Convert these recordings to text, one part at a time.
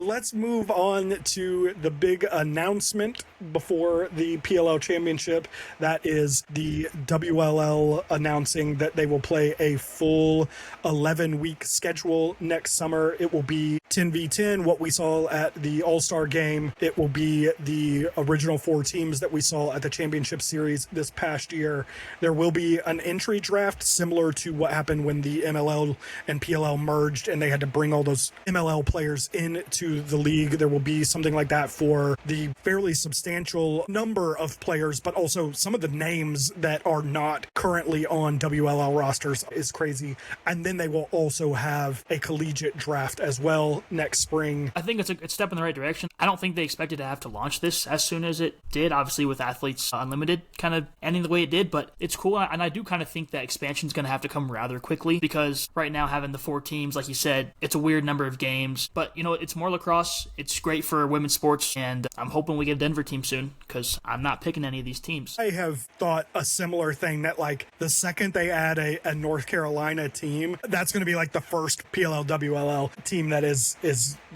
Let's move on to the big announcement before the PLL Championship. That is the WLL announcing that they will play a full 11-week schedule next summer. It will be 10v10, what we saw at the All-Star game. It will be the original 4 teams that we saw at the Championship Series this past year. There will be an entry draft similar to what happened when the MLL and PLL merged and they had to bring all those MLL players into the league. There will be something like that for the fairly substantial number of players, but also some of the names that are not currently on WLL rosters is crazy. And then they will also have a collegiate draft as well next spring. I think it's a step in the right direction. I don't think they expected to have to launch this as soon as it did, obviously with Athletes Unlimited kind of ending the way it did, but it's cool. And I do kind of think that expansion is going to have to come rather quickly because right now having the 4 teams, like you said, it's a weird number of games, but it's more lacrosse. It's great for women's sports, and I'm hoping we get a Denver team soon because I'm not picking any of these teams. I have thought a similar thing that like the second they add a North Carolina team, that's going to be like the first PLL WLL team that is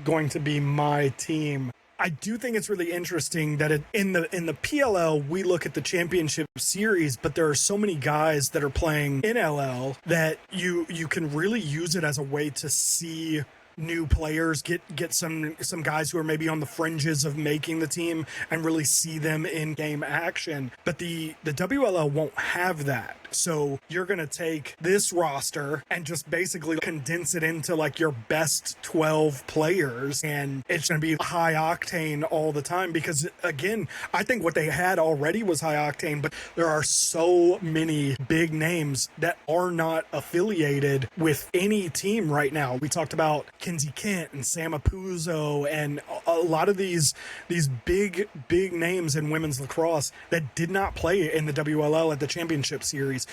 going to be my team. I do think it's really interesting that in the PLL, we look at the championship series, but there are so many guys that are playing in LL that you can really use it as a way to see new players, get some guys who are maybe on the fringes of making the team and really see them in game action. But the WLL won't have that. So you're going to take this roster and just basically condense it into like your best 12 players. And it's going to be high octane all the time because, again, I think what they had already was high octane, but there are so many big names that are not affiliated with any team right now. We talked about Kinsey Kent and Sam Apuzzo and a lot of these big names in women's lacrosse that did not play in the WLL at the championship series.